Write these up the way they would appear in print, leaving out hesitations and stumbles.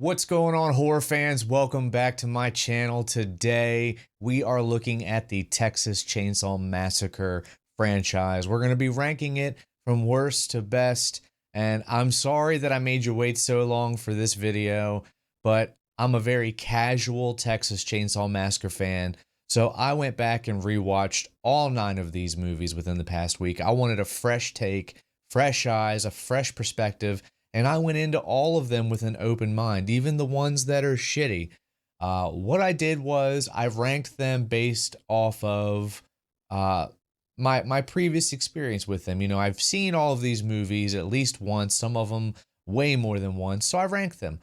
What's going on, horror fans? Welcome back to my channel. Today, we are looking at the Texas Chainsaw Massacre franchise. We're going to be ranking it from worst to best, and I'm sorry that I made you wait so long for this video, but I'm a very casual Texas Chainsaw Massacre fan, so I went back and rewatched all 9 of these movies within the past week. I wanted a fresh take, fresh eyes, a fresh perspective, and I went into all of them with an open mind, even the ones that are shitty. What I did was I ranked them based off of uh, my previous experience with them. You know, I've seen all of these movies at least once, some of them way more than once. So I ranked them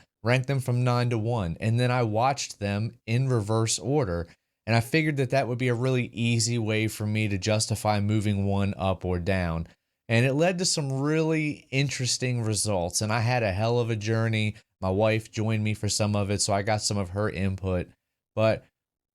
from 9 to 1, and then I watched them in reverse order. And I figured that that would be a really easy way for me to justify moving one up or down, and it led to some really interesting results. And I had a hell of a journey. My wife joined me for some of it, so I got some of her input. But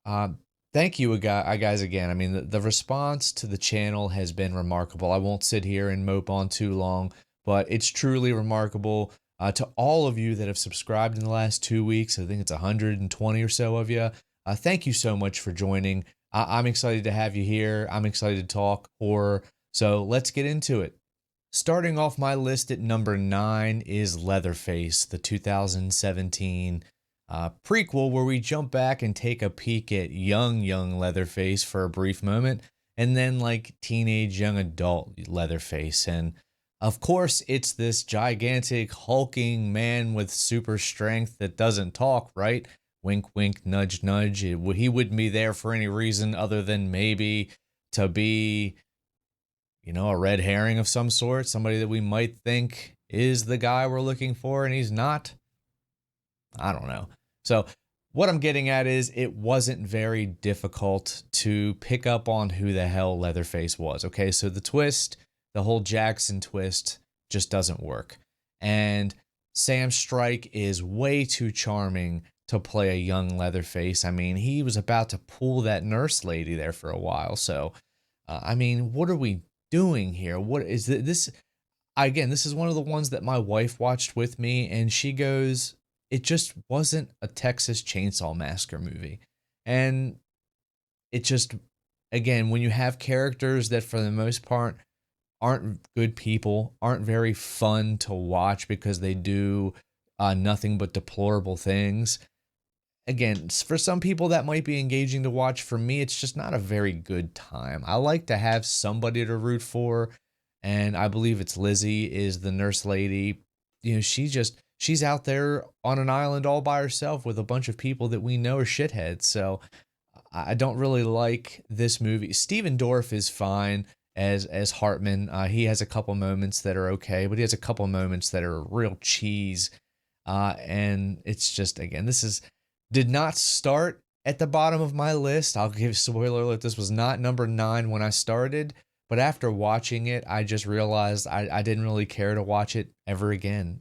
um, thank you, guys, again. I mean, the response to the channel has been remarkable. I won't sit here and mope on too long, but it's truly remarkable. To all of you that have subscribed in the last 2 weeks, I think it's 120 or so of you. Thank you so much for joining. I'm excited to have you here. I'm excited to talk horror. So let's get into it. Starting off my list at number 9 is Leatherface, the 2017 prequel, where we jump back and take a peek at young Leatherface for a brief moment, and then like teenage young adult Leatherface. And of course, it's this gigantic hulking man with super strength that doesn't talk, right? Wink, wink, nudge, nudge. He wouldn't be there for any reason other than maybe to be, you know, a red herring of some sort, somebody that we might think is the guy we're looking for and he's not. I don't know. So what I'm getting at is it wasn't very difficult to pick up on who the hell Leatherface was. Okay, so the twist, the whole Jackson twist, just doesn't work. And Sam Strike is way too charming to play a young Leatherface. I mean, he was about to pull that nurse lady there for a while. So, I mean, what are we doing here? What is this? Again, this is one of the ones that my wife watched with me, and she goes, it just wasn't a Texas Chainsaw Massacre movie. And it just, again, when you have characters that for the most part aren't good people, aren't very fun to watch because they do nothing but deplorable things. Again, for some people that might be engaging to watch. For me, it's just not a very good time. I like to have somebody to root for, and I believe it's Lizzie is the nurse lady. You know, she's out there on an island all by herself with a bunch of people that we know are shitheads. So I don't really like this movie. Steven Dorff is fine as Hartman. He has a couple moments that are okay, but he has a couple moments that are real cheese. And it's just, again, did not start at the bottom of my list. I'll give spoiler alert, this was not number 9 when I started, but after watching it, I just realized I didn't really care to watch it ever again.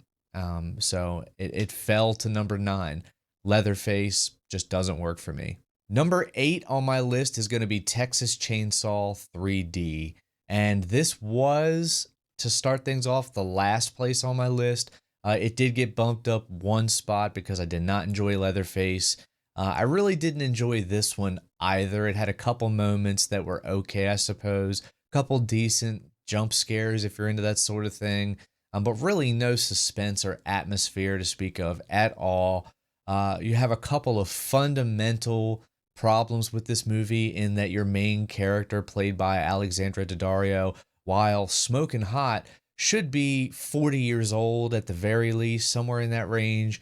So it fell to number 9. Leatherface just doesn't work for me. Number 8 on my list is going to be Texas Chainsaw 3D. And this was, to start things off, the last place on my list. It did get bumped up one spot because I did not enjoy Leatherface. I really didn't enjoy this one either. It had a couple moments that were okay, I suppose. A couple decent jump scares if you're into that sort of thing. But really no suspense or atmosphere to speak of at all. You have a couple of fundamental problems with this movie in that your main character, played by Alexandra Daddario, while smoking hot, should be 40 years old at the very least, somewhere in that range,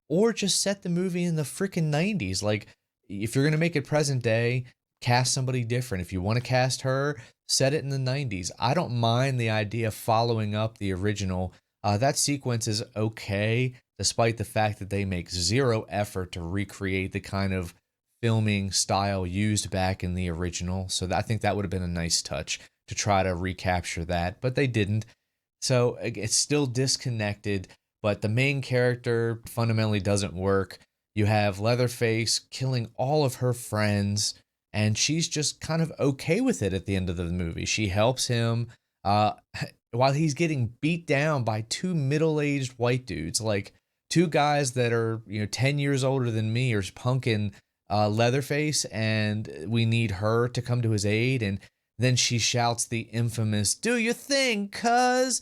or just set the movie in the freaking 90s. Like, if you're going to make it present day, cast somebody different. If you want to cast her, set it in the 90s. I don't mind the idea of following up the original. That sequence is okay, despite the fact that they make zero effort to recreate the kind of filming style used back in the original. So I think that would have been a nice touch to try to recapture that, but they didn't. So it's still disconnected, but the main character fundamentally doesn't work. You have Leatherface killing all of her friends, and she's just kind of okay with it at the end of the movie. She helps him while he's getting beat down by 2 middle-aged white dudes. Like, two guys that are 10 years older than me are punking Leatherface, and we need her to come to his aid. And then she shouts the infamous, "Do you think, cuz?"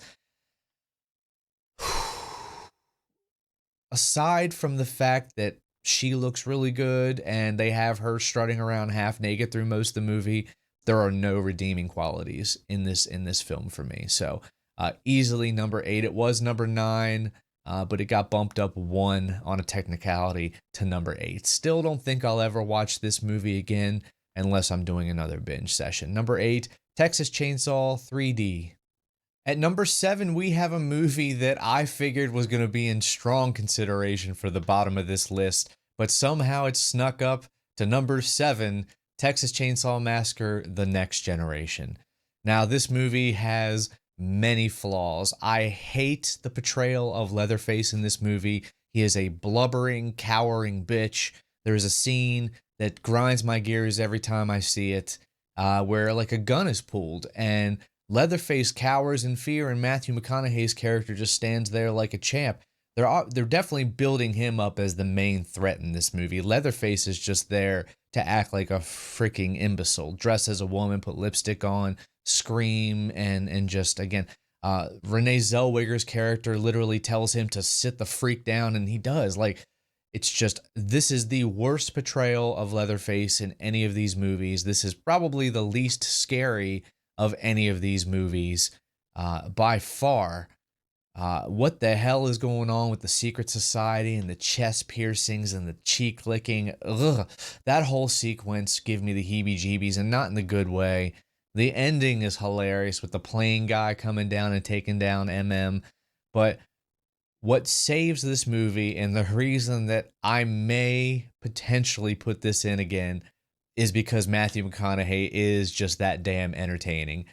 Aside from the fact that she looks really good and they have her strutting around half naked through most of the movie, there are no redeeming qualities in this film for me. So easily number 8. It was number 9, but it got bumped up 1 on a technicality to number 8. Still don't think I'll ever watch this movie again unless I'm doing another binge session. Number 8, Texas Chainsaw 3D. At number 7, we have a movie that I figured was going to be in strong consideration for the bottom of this list, but somehow it snuck up to number 7, Texas Chainsaw Massacre: The Next Generation. Now, this movie has many flaws. I hate the portrayal of Leatherface in this movie. He is a blubbering, cowering bitch. There is a scene that grinds my gears every time I see it, where like a gun is pulled and Leatherface cowers in fear, and Matthew McConaughey's character just stands there like a champ. They're definitely building him up as the main threat in this movie. Leatherface is just there to act like a freaking imbecile, dress as a woman, put lipstick on, scream, and just, again, Renee Zellweger's character literally tells him to sit the freak down, and he does. Like, it's just, this is the worst portrayal of Leatherface in any of these movies. This is probably the least scary of any of these movies by far. What the hell is going on with the secret society and the chest piercings and the cheek licking? Ugh. That whole sequence gave me the heebie-jeebies, and not in the good way. The ending is hilarious with the plane guy coming down and taking down MM. But what saves this movie, and the reason that I may potentially put this in again, is because Matthew McConaughey is just that damn entertaining.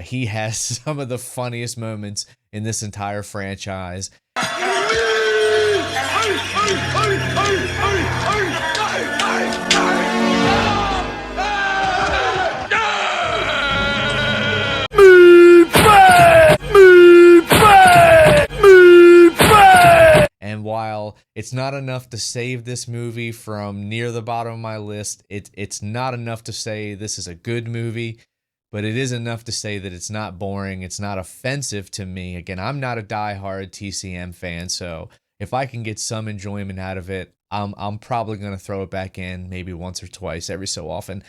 He has some of the funniest moments in this entire franchise. And while it's not enough to save this movie from near the bottom of my list, it's not enough to say this is a good movie, but it is enough to say that it's not boring, it's not offensive to me. Again, I'm not a diehard TCM fan, so if I can get some enjoyment out of it, I'm probably going to throw it back in maybe once or twice every so often.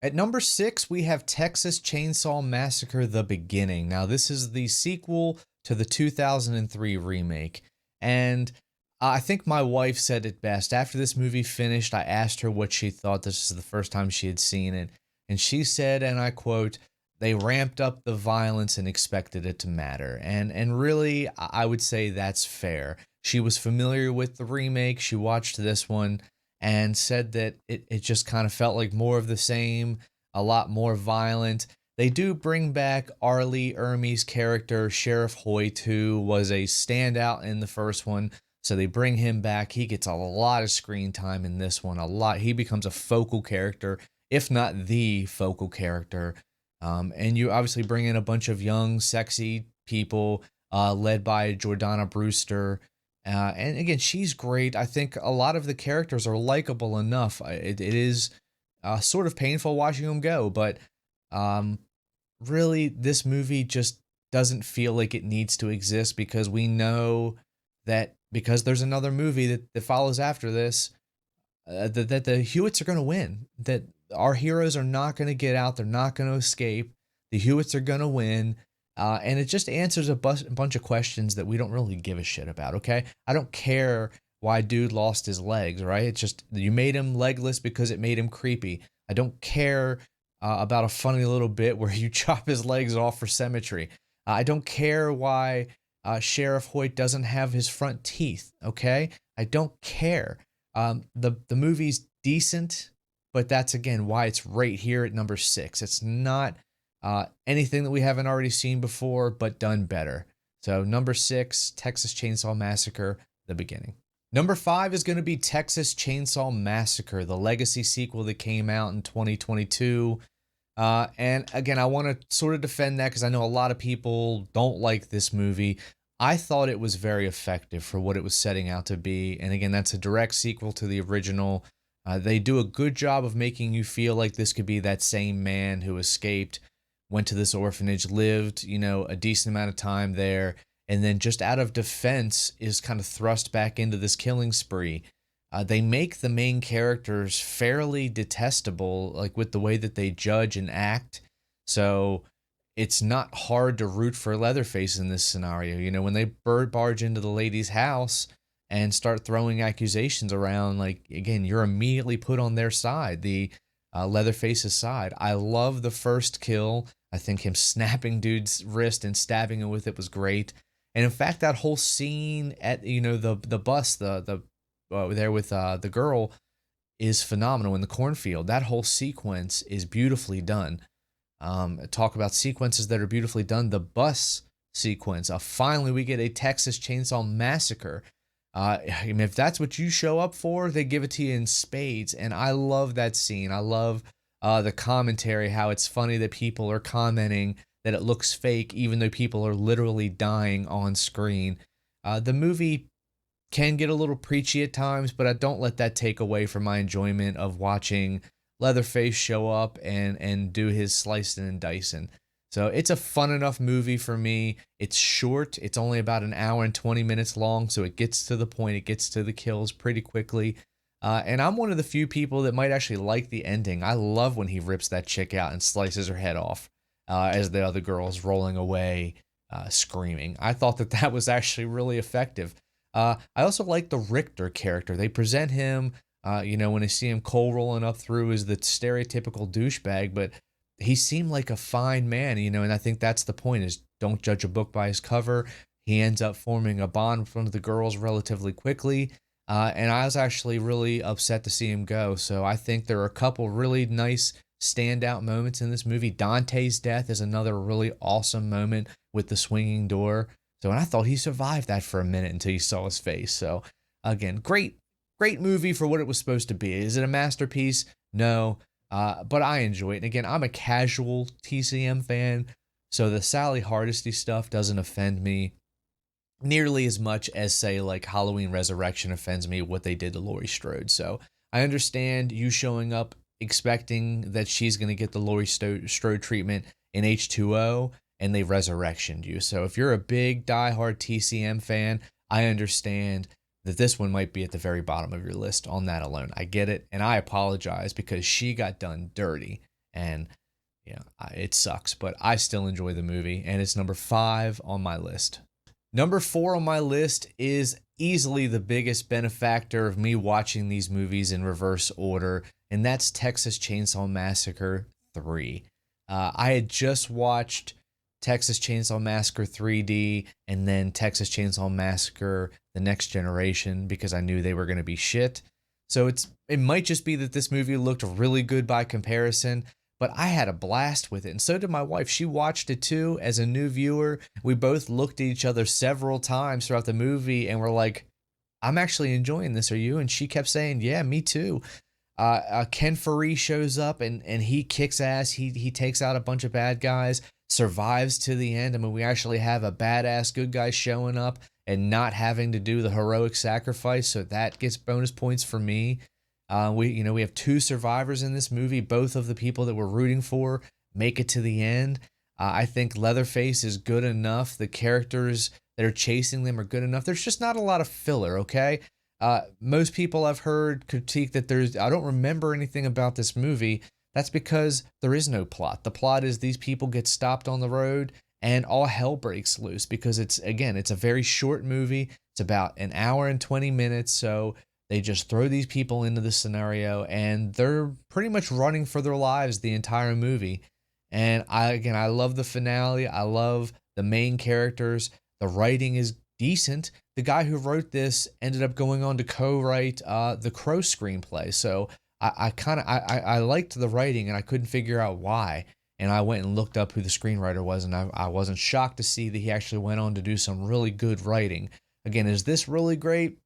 At number 6, we have Texas Chainsaw Massacre: The Beginning. Now, this is the sequel to the 2003 remake. And I think my wife said it best. After this movie finished, I asked her what she thought. This is the first time she had seen it. And she said, and I quote, "They ramped up the violence and expected it to matter." And really, I would say that's fair. She was familiar with the remake. She watched this one and said that it just kind of felt like more of the same, a lot more violent. They do bring back Arlie Ermey's character, Sheriff Hoyt, who was a standout in the first one. So they bring him back. He gets a lot of screen time in this one, a lot. He becomes a focal character, if not the focal character. And you obviously bring in a bunch of young, sexy people, led by Jordana Brewster. And again, she's great. I think a lot of the characters are likable enough. It is sort of painful watching them go, but really, this movie just doesn't feel like it needs to exist, because we know that because there's another movie that follows after this, that the Hewitts are going to win, that our heroes are not going to get out, they're not going to escape, the Hewitts are going to win, and it just answers a bunch of questions that we don't really give a shit about, okay? I don't care why dude lost his legs, right? It's just, you made him legless because it made him creepy. I don't care about a funny little bit where you chop his legs off for symmetry. I don't care why Sheriff Hoyt doesn't have his front teeth, okay? I don't care. The movie's decent, but that's, again, why it's right here at number 6. It's not anything that we haven't already seen before, but done better. So number 6, Texas Chainsaw Massacre: The Beginning. Number 5 is going to be Texas Chainsaw Massacre, the legacy sequel that came out in 2022. And again, I want to sort of defend that because I know a lot of people don't like this movie. I thought it was very effective for what it was setting out to be. And again, that's a direct sequel to the original. They do a good job of making you feel like this could be that same man who escaped, went to this orphanage, lived, a decent amount of time there, and then just out of defense is kind of thrust back into this killing spree. They make the main characters fairly detestable, like with the way that they judge and act. So it's not hard to root for Leatherface in this scenario. When they barge into the lady's house and start throwing accusations around, like, again, you're immediately put on their side, the Leatherface's side. I love the first kill. I think him snapping dude's wrist and stabbing him with it was great. And in fact, that whole scene at the bus, the there with the girl, is phenomenal in the cornfield. That whole sequence is beautifully done. Talk about sequences that are beautifully done. The bus sequence. Finally, we get a Texas Chainsaw Massacre. I mean, if that's what you show up for, they give it to you in spades. And I love that scene. I love the commentary, how it's funny that people are commenting that it looks fake, even though people are literally dying on screen. The movie can get a little preachy at times, but I don't let that take away from my enjoyment of watching Leatherface show up and do his slicing and dicing. So it's a fun enough movie for me. It's short. It's only about an hour and 20 minutes long, so it gets to the point. It gets to the kills pretty quickly. And I'm one of the few people that might actually like the ending. I love when he rips that chick out and slices her head off as the other girl's rolling away, screaming. I thought that that was actually really effective. I also like the Richter character. They present him, when I see him coal rolling up through as the stereotypical douchebag, but he seemed like a fine man, and I think that's the point, is don't judge a book by his cover. He ends up forming a bond with one of the girls relatively quickly, and I was actually really upset to see him go. So I think there are a couple really nice standout moments in this movie. Dante's death is another really awesome moment with the swinging door. So, and I thought he survived that for a minute until you saw his face. So, again, great movie for what it was supposed to be. Is it a masterpiece? No, but I enjoy it. And again, I'm a casual TCM fan, so the Sally Hardesty stuff doesn't offend me nearly as much as, say, like Halloween Resurrection offends me what they did to Laurie Strode. So I understand you showing up expecting that she's going to get the Laurie Strode treatment in H2O, and they resurrectioned you. So if you're a big diehard TCM fan, I understand that this one might be at the very bottom of your list on that alone. I get it, and I apologize because she got done dirty, and it sucks, but I still enjoy the movie, and it's number 5 on my list. Number 4 on my list is easily the biggest benefactor of me watching these movies in reverse order, and that's Texas Chainsaw Massacre 3. I had just watched Texas Chainsaw Massacre 3D and then Texas Chainsaw Massacre The Next Generation because I knew they were going to be shit. So it might just be that this movie looked really good by comparison, but I had a blast with it, and so did my wife. She watched it too as a new viewer. We both looked at each other several times throughout the movie and were like, I'm actually enjoying this, are you? And she kept saying, yeah, me too. Ken Faree shows up and he kicks ass. He takes out a bunch of bad guys, survives to the end. I mean, we actually have a badass good guy showing up and not having to do the heroic sacrifice, so that gets bonus points for me. We have 2 survivors in this movie. Both of the people that we're rooting for make it to the end. I think Leatherface is good enough. The characters that are chasing them are good enough. There's just not a lot of filler, okay? Most people I've heard critique that I don't remember anything about this movie. That's because there is no plot. The plot is these people get stopped on the road and all hell breaks loose because it's a very short movie. It's about an hour and 20 minutes. So they just throw these people into the scenario and they're pretty much running for their lives the entire movie. And I love the finale. I love the main characters. The writing is decent. The guy who wrote this ended up going on to co-write the Crow screenplay. So I liked the writing and I couldn't figure out why. And I went and looked up who the screenwriter was, and I wasn't shocked to see that he actually went on to do some really good writing. Again, is this really great?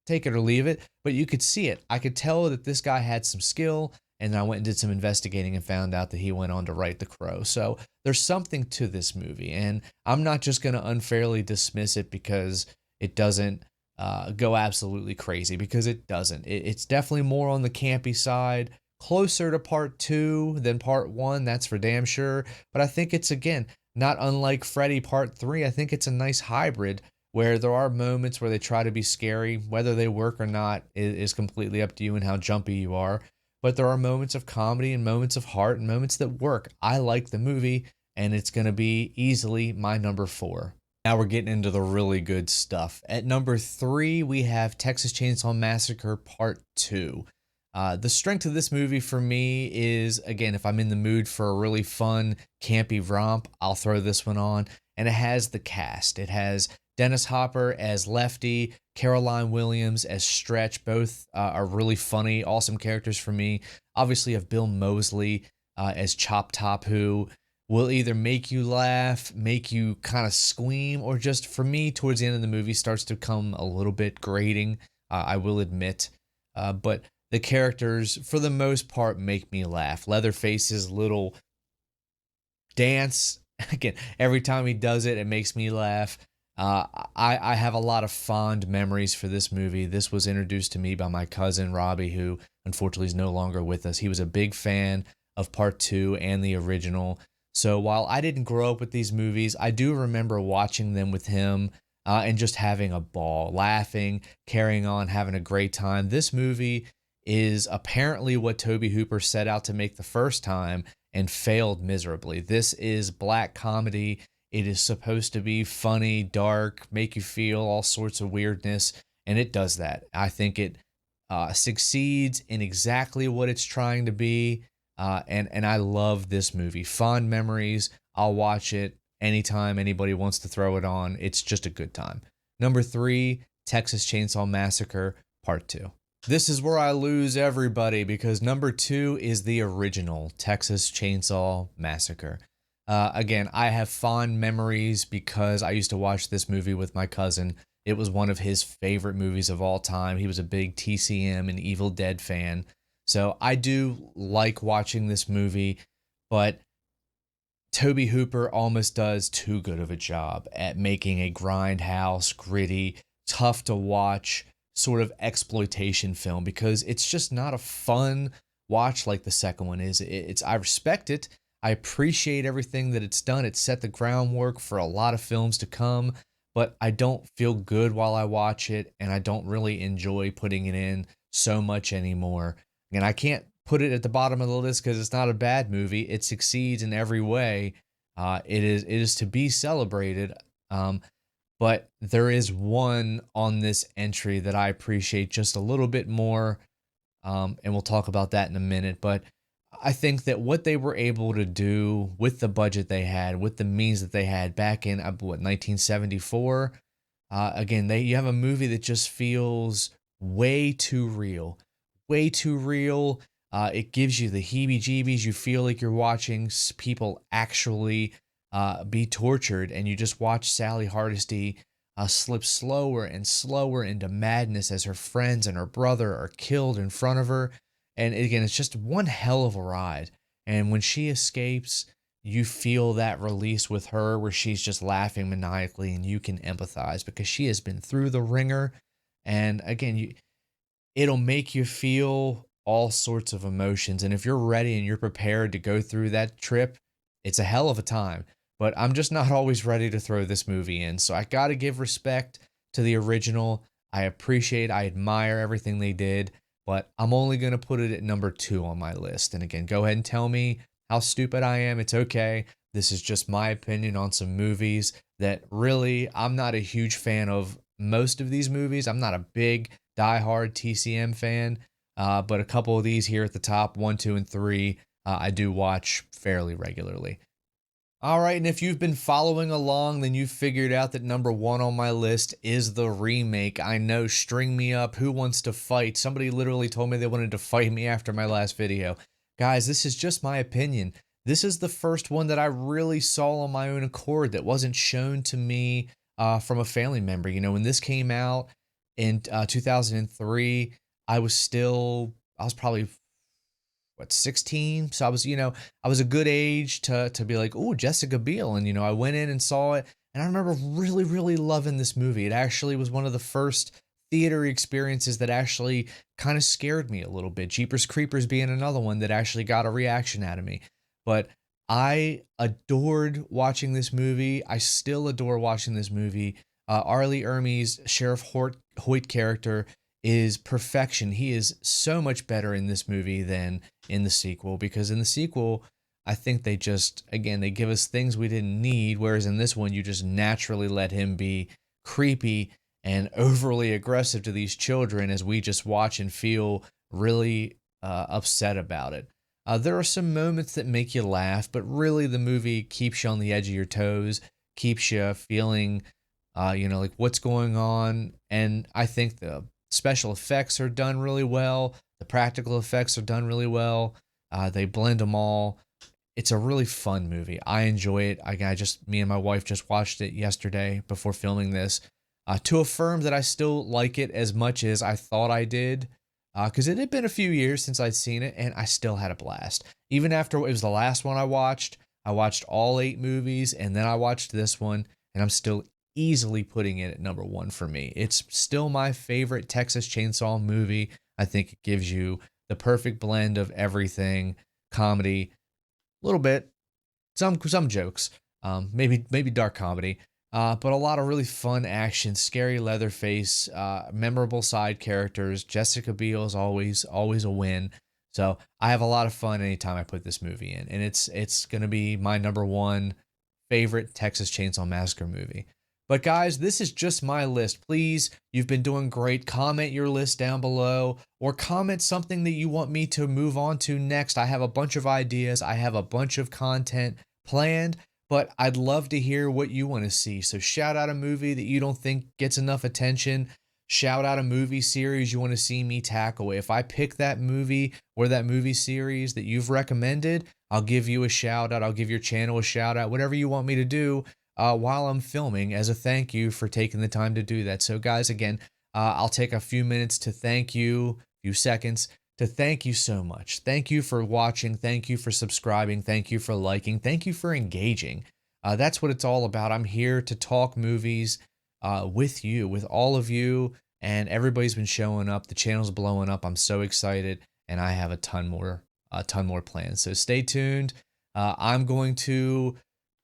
Take it or leave it, but you could see it. I could tell that this guy had some skill And then I went and did some investigating and found out that he went on to write The Crow. So there's something to this movie. And I'm not just going to unfairly dismiss it because it doesn't go absolutely crazy, because it doesn't. It's definitely more on the campy side, closer to part two than part one, that's for damn sure. But I think it's, again, not unlike Freddy Part 3. I think it's a nice hybrid where there are moments where they try to be scary. Whether they work or not is completely up to you and how jumpy you are. But there are moments of comedy and moments of heart and moments that work. I like the movie, and it's going to be easily my number 4. Now we're getting into the really good stuff. At number 3, we have Texas Chainsaw Massacre Part 2. The strength of this movie for me is, again, if I'm in the mood for a really fun, campy romp, I'll throw this one on. And it has the cast. It has Dennis Hopper as Lefty, Caroline Williams as Stretch. Both are really funny, awesome characters for me. Obviously, you have Bill Moseley as Chop Top, who will either make you laugh, make you kind of scream, or just, for me, towards the end of the movie, starts to come a little bit grating, I will admit. But the characters, for the most part, make me laugh. Leatherface's little dance, again, every time he does it, it makes me laugh. I have a lot of fond memories for this movie. This was introduced to me by my cousin Robbie, who unfortunately is no longer with us. He was a big fan of Part 2 and the original. So while I didn't grow up with these movies, I do remember watching them with him and just having a ball, laughing, carrying on, having a great time. This movie is apparently what Tobe Hooper set out to make the first time and failed miserably. This is black comedy. It is supposed to be funny, dark, make you feel all sorts of weirdness, and it does that. I think it succeeds in exactly what it's trying to be, and I love this movie. Fond memories. I'll watch it anytime anybody wants to throw it on. It's just a good time. Number 3, Texas Chainsaw Massacre Part 2. This is where I lose everybody, because number 2 is the original Texas Chainsaw Massacre. Again, I have fond memories because I used to watch this movie with my cousin. It was one of his favorite movies of all time. He was a big TCM and Evil Dead fan. So I do like watching this movie, but Tobe Hooper almost does too good of a job at making a grindhouse, gritty, tough to watch sort of exploitation film, because it's just not a fun watch like the second one is. I respect it. I appreciate everything that it's done. It set the groundwork for a lot of films to come, but I don't feel good while I watch it, and I don't really enjoy putting it in so much anymore. And I can't put it at the bottom of the list because it's not a bad movie. It succeeds in every way. It is to be celebrated. But there is one on this entry that I appreciate just a little bit more, and we'll talk about that in a minute. But I think that what they were able to do with the budget they had, with the means that they had back in, 1974, again, you have a movie that just feels way too real. Way too real. It gives you the heebie-jeebies. You feel like you're watching people actually be tortured, and you just watch Sally Hardesty slip slower and slower into madness as her friends and her brother are killed in front of her. And again, it's just one hell of a ride. And when she escapes, you feel that release with her, where she's just laughing maniacally, and you can empathize because she has been through the ringer. And again, it'll make you feel all sorts of emotions. And if you're ready and you're prepared to go through that trip, it's a hell of a time. But I'm just not always ready to throw this movie in. So I got to give respect to the original. I admire everything they did, but I'm only going to put it at number 2 on my list. And again, go ahead and tell me how stupid I am. It's okay. This is just my opinion on some movies that really, I'm not a huge fan of most of these movies. I'm not a big diehard TCM fan, but a couple of these here at the top, 1, 2, and 3, I do watch fairly regularly. All right, and if you've been following along, then you've figured out that number 1 on my list is the remake. I know, string me up. Who wants to fight? Somebody literally told me they wanted to fight me after my last video. Guys, this is just my opinion. This is the first one that I really saw on my own accord that wasn't shown to me from a family member. You know, when this came out in 2003, I was probably, what, 16. So I was, I was a good age to be like, oh, Jessica Biel. And, I went in and saw it. And I remember really, really loving this movie. It actually was one of the first theater experiences that actually kind of scared me a little bit. Jeepers Creepers being another one that actually got a reaction out of me. But I adored watching this movie. I still adore watching this movie. Arlie Ermey's Hoyt character is perfection. He is so much better in this movie than in the sequel, because in the sequel, I think they just, again, they give us things we didn't need, whereas in this one, you just naturally let him be creepy and overly aggressive to these children as we just watch and feel really upset about it. There are some moments that make you laugh, but really the movie keeps you on the edge of your toes, keeps you feeling, like what's going on. And I think the special effects are done really well. The practical effects are done really well. They blend them all. It's a really fun movie. I enjoy it. Me and my wife just watched it yesterday before filming this, to affirm that I still like it as much as I thought I did, because it had been a few years since I'd seen it, and I still had a blast. Even after it was the last one I watched all 8 movies, and then I watched this one, and I'm still easily putting it at number 1 for me. It's still my favorite Texas Chainsaw movie. I think it gives you the perfect blend of everything: comedy, a little bit, some jokes, maybe dark comedy, but a lot of really fun action, scary Leatherface, memorable side characters. Jessica Biel is always a win. So I have a lot of fun anytime I put this movie in, and it's gonna be my number 1 favorite Texas Chainsaw Massacre movie. But guys, this is just my list. Please, you've been doing great. Comment your list down below, or comment something that you want me to move on to next. I have a bunch of ideas. I have a bunch of content planned, but I'd love to hear what you want to see. So shout out a movie that you don't think gets enough attention. Shout out a movie series you want to see me tackle. If I pick that movie or that movie series that you've recommended, I'll give you a shout out. I'll give your channel a shout out, whatever you want me to do while I'm filming, as a thank you for taking the time to do that. So guys, again, I'll take a few minutes to thank you, a few seconds to thank you so much. Thank you for watching. Thank you for subscribing. Thank you for liking. Thank you for engaging. That's what it's all about. I'm here to talk movies with you, with all of you, and everybody's been showing up. The channel's blowing up. I'm so excited, and I have a ton more plans. So stay tuned. I'm going to,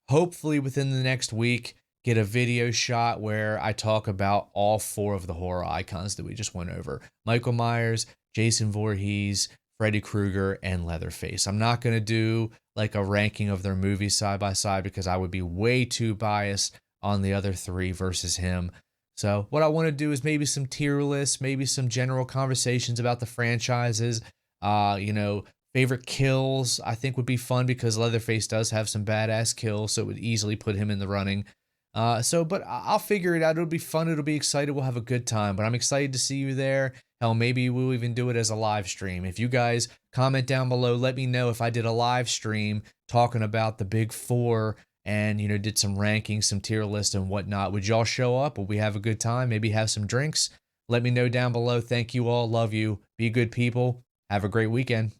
hopefully within the next week, get a video shot where I talk about all 4 of the horror icons that we just went over: Michael Myers, Jason Voorhees, Freddy Krueger, and Leatherface. I'm not going to do like a ranking of their movies side by side, because I would be way too biased on the other 3 versus him. So what I want to do is maybe some tier lists, maybe some general conversations about the franchises, favorite kills, I think would be fun, because Leatherface does have some badass kills, so it would easily put him in the running. But I'll figure it out. It'll be fun. It'll be exciting. We'll have a good time. But I'm excited to see you there. Hell, maybe we'll even do it as a live stream. If you guys comment down below, let me know if I did a live stream talking about the big 4 and, did some rankings, some tier lists and whatnot. Would y'all show up? Will we have a good time? Maybe have some drinks? Let me know down below. Thank you all. Love you. Be good people. Have a great weekend.